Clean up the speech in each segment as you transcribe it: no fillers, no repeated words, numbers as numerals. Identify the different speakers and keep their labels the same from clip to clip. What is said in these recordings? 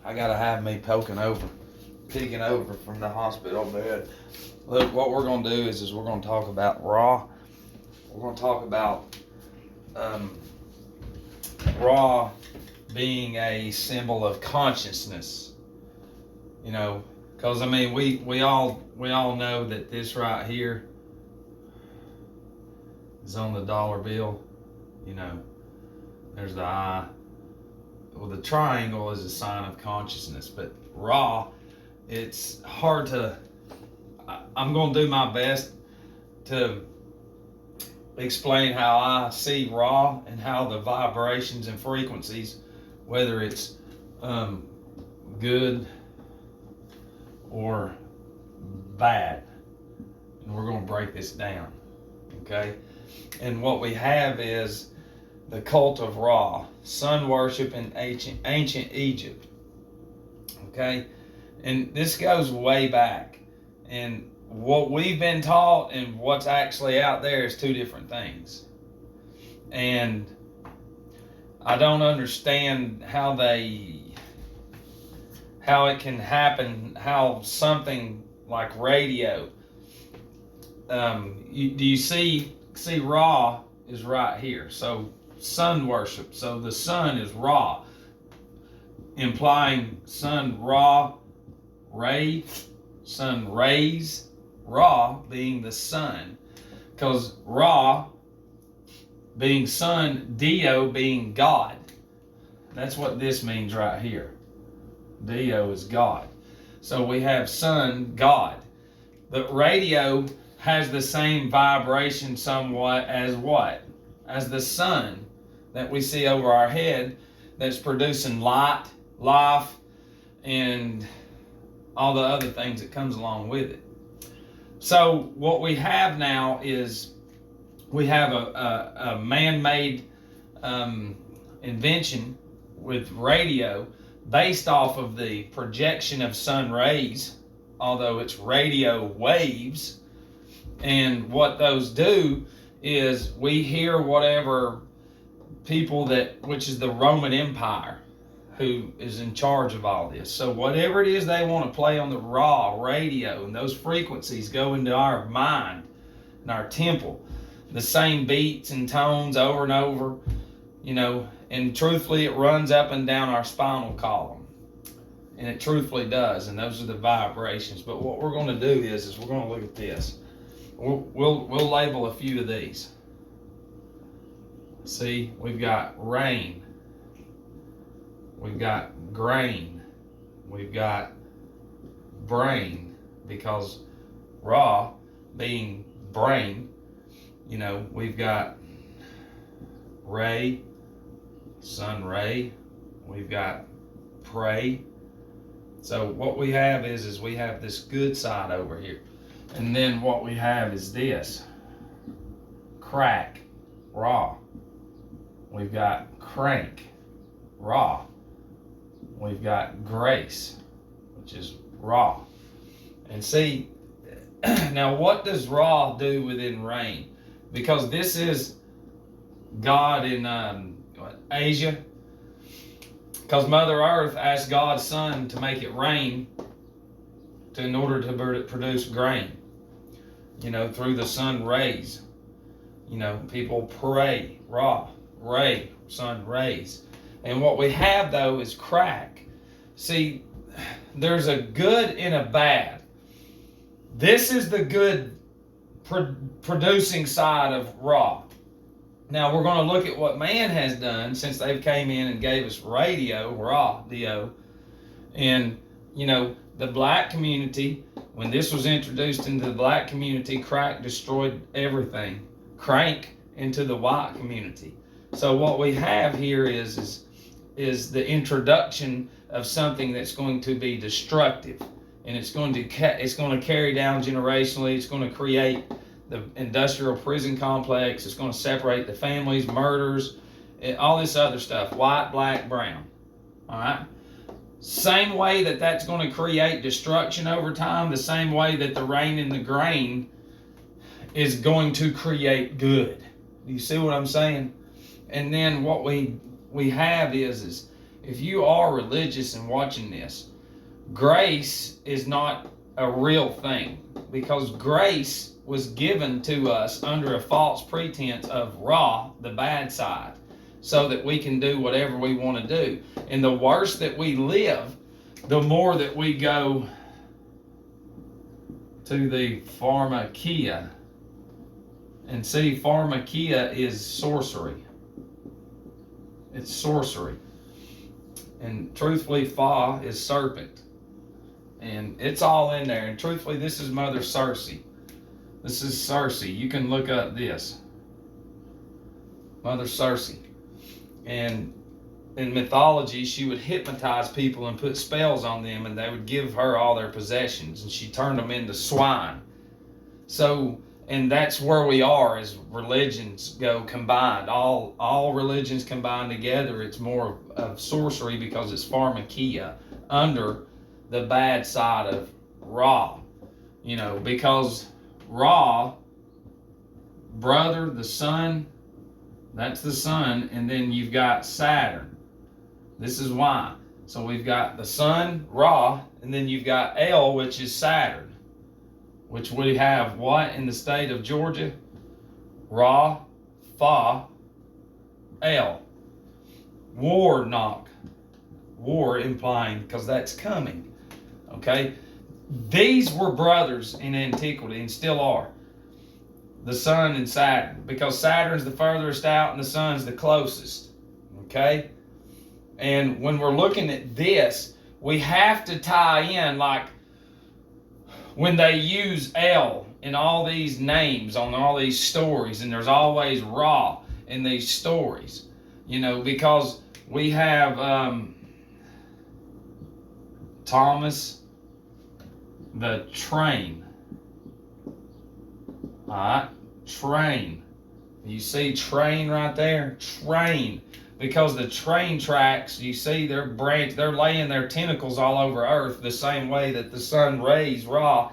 Speaker 1: I gotta have me peeking over from the hospital bed. Look, what we're gonna do is we're gonna talk about Ra. We're gonna talk about Ra being a symbol of consciousness. You know, because I mean, we all know that this right here is on the dollar bill. You know, there's the eye. Well, the triangle is a sign of consciousness, but Ra, it's hard to. I'm going to do my best to explain how I see Ra and how the vibrations and frequencies, whether it's good or bad, and we're going to break this down, okay? And what we have is the cult of Ra, sun worship in ancient Egypt. Okay? And this goes way back. And what we've been taught and what's actually out there is two different things. And I don't understand how it can happen, how something like radio. Do you see Ra is right here. So sun worship. So the sun is Ra, implying sun Ra, ray, sun rays, Ra being the sun. Because Ra being sun, Dio being God. That's what this means right here. Dio is God. So we have sun, God. But radio has the same vibration somewhat as what? As the sun that we see over our head that's producing light, life, and all the other things that comes along with it. So what we have now is we have a man-made invention with radio based off of the projection of sun rays, although it's radio waves. And what those do is we hear whatever people which is the Roman Empire, who is in charge of all this. So whatever it is they want to play on the Ra radio, and those frequencies go into our mind and our temple, the same beats and tones over and over, you know, and truthfully it runs up and down our spinal column, and it truthfully does, and those are the vibrations. But what we're going to do is we're going to look at this. We'll label a few of these. See, we've got rain, we've got grain, we've got brain, because Ra being brain, you know, we've got ray, sun ray, we've got pray. So what we have is we have this good side over here. And then what we have is this, crack, Ra. We've got crank, Ra. We've got grace, which is Ra. And see, now what does Ra do within rain? Because this is God in Asia. Because Mother Earth asked God's Son to make it rain in order to produce grain, you know, through the sun rays. You know, people pray, Ra, ray, sun rays. And what we have, though, is crack. See, there's a good and a bad. This is the good producing side of Ra. Now, we're going to look at what man has done since they came in and gave us radio, Ra, Dio. And, you know, the black community, when this was introduced into the black community, crack destroyed everything. Crank into the white community. So what we have here is the introduction of something that's going to be destructive, and it's going to carry down generationally. It's going to create the industrial prison complex. It's going to separate the families, murders, all this other stuff. White, black, brown. All right. Same way that's going to create destruction over time. The same way that the rain and the grain is going to create good. Do you see what I'm saying? And then what we have is if you are religious and watching this, grace is not a real thing, because grace was given to us under a false pretense of Ra, the bad side, so that we can do whatever we want to do. And the worse that we live, the more that we go to the pharmakia. And see, pharmakia is sorcery. It's sorcery. And truthfully, Fa is serpent. And it's all in there. And truthfully, this is Mother Circe. This is Circe. You can look up this. Mother Circe. And in mythology, she would hypnotize people and put spells on them, and they would give her all their possessions, and she turned them into swine. So, and that's where we are as religions go combined. All religions combined together, it's more of sorcery, because it's pharmakia under the bad side of Ra. You know, because Ra, brother, the sun, that's the sun, and then you've got Saturn. This is why. So we've got the sun, Ra, and then you've got El, which is Saturn, which we have what in the state of Georgia? Ra, Fa, El. War knock. War implying, because that's coming. Okay? These were brothers in antiquity and still are. The sun and Saturn, because Saturn's the furthest out and the sun's the closest. Okay? And when we're looking at this, we have to tie in, like when they use El in all these names on all these stories, and there's always Ra in these stories, you know, because we have Thomas the Train. All right, train. You see train right there? Train. Because the train tracks, you see they're laying their tentacles all over Earth, the same way that the sun rays, Ra,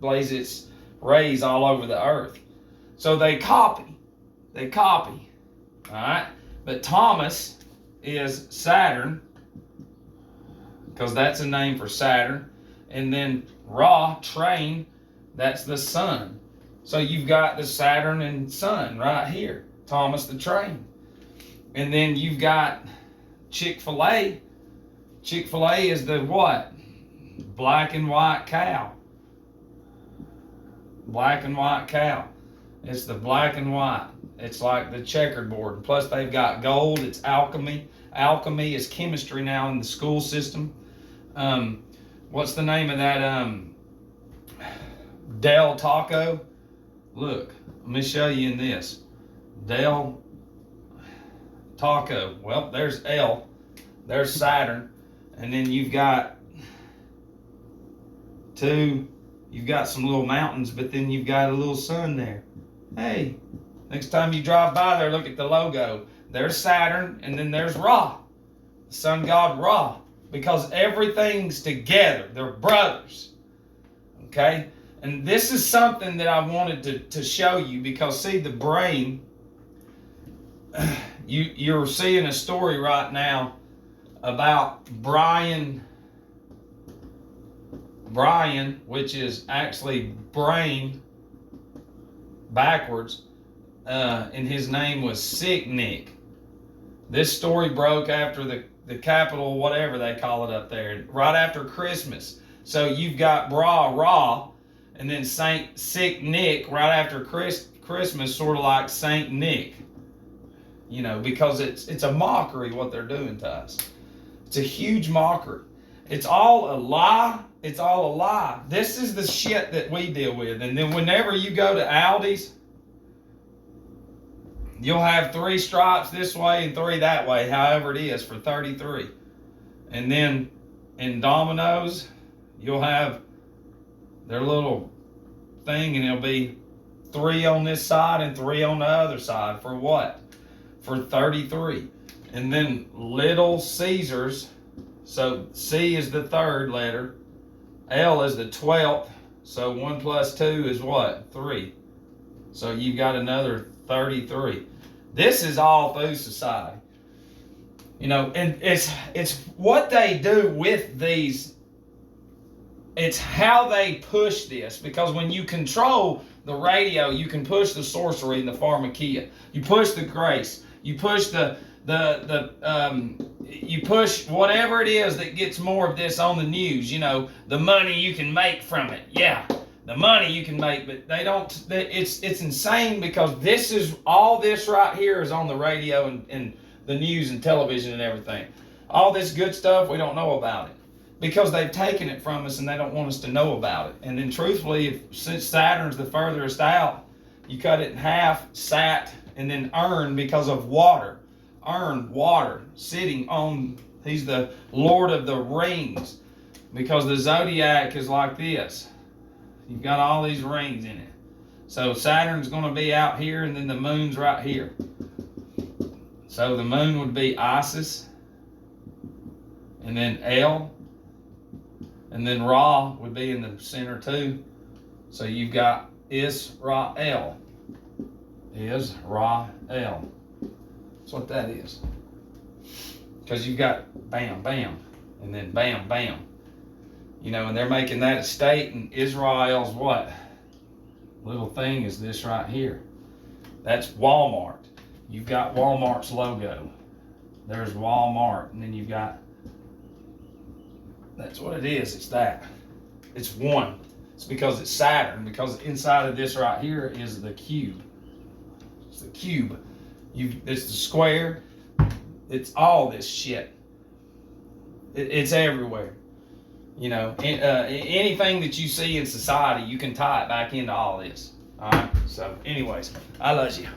Speaker 1: lays its rays all over the Earth. So they copy. All right? But Thomas is Saturn, because that's a name for Saturn. And then Ra, train, that's the sun. So you've got the Saturn and sun right here. Thomas the Train. And then you've got Chick-fil-A. Chick-fil-A is the what? Black and white cow. Black and white cow. It's the black and white. It's like the checkerboard. Plus they've got gold. It's alchemy. Alchemy is chemistry now in the school system. What's the name of that? Del Taco. Look, let me show you in this. Del Taco. Well, there's El. There's Saturn. And then you've got you've got some little mountains, but then you've got a little sun there. Hey, next time you drive by there, look at the logo. There's Saturn, and then there's Ra, the sun god Ra, because everything's together. They're brothers. Okay? And this is something that I wanted to show you, because see, the brain, you're seeing a story right now about Brian, which is actually brain backwards, and his name was Sick Nick. This story broke after the Capitol, whatever they call it up there, right after Christmas. So you've got Ra, and then Saint Sick Nick right after Christmas, sort of like Saint Nick. You know, because it's a mockery what they're doing to us. It's a huge mockery. It's all a lie. It's all a lie. This is the shit that we deal with. And then whenever you go to Aldi's, you'll have 3 stripes this way and 3 that way, however it is, for $33. And then in Domino's, you'll have their little thing, and it'll be 3 on this side and 3 on the other side. For what? For $33. And then Little Caesars, so C is the 3rd letter, L is the 12th, so 1 plus 2 is what? 3. So you've got another 33. This is all through society. You know, and it's what they do with these. It's how they push this, because when you control the radio, you can push the sorcery and the pharmakia. You push the grace. You push you push whatever it is that gets more of this on the news. You know, the money you can make from it. Yeah, the money you can make, but they don't. It's insane, because this is all this right here is on the radio and the news and television and everything. All this good stuff, we don't know about it, because they've taken it from us and they don't want us to know about it. And then truthfully, since Saturn's the furthest out, you cut it in half, Sat, and then Urn, because of water. Urn, water, sitting on, he's the Lord of the Rings, because the zodiac is like this. You've got all these rings in it. So Saturn's going to be out here, and then the moon's right here. So the moon would be Isis, and then El, and then Ra would be in the center too. So you've got Israel. Israel. That's what that is. Because you've got bam, bam, and then bam, bam. You know, and they're making that a state, and Israel's what? Little thing is this right here. That's Walmart. You've got Walmart's logo. There's Walmart, and then you've got, that's what it is, it's that. It's one. It's because it's Saturn, because inside of this right here is the cube. It's the cube. It's the square. It's all this shit. It's everywhere. You know, anything that you see in society, you can tie it back into all this. All right. So, anyways, I love you.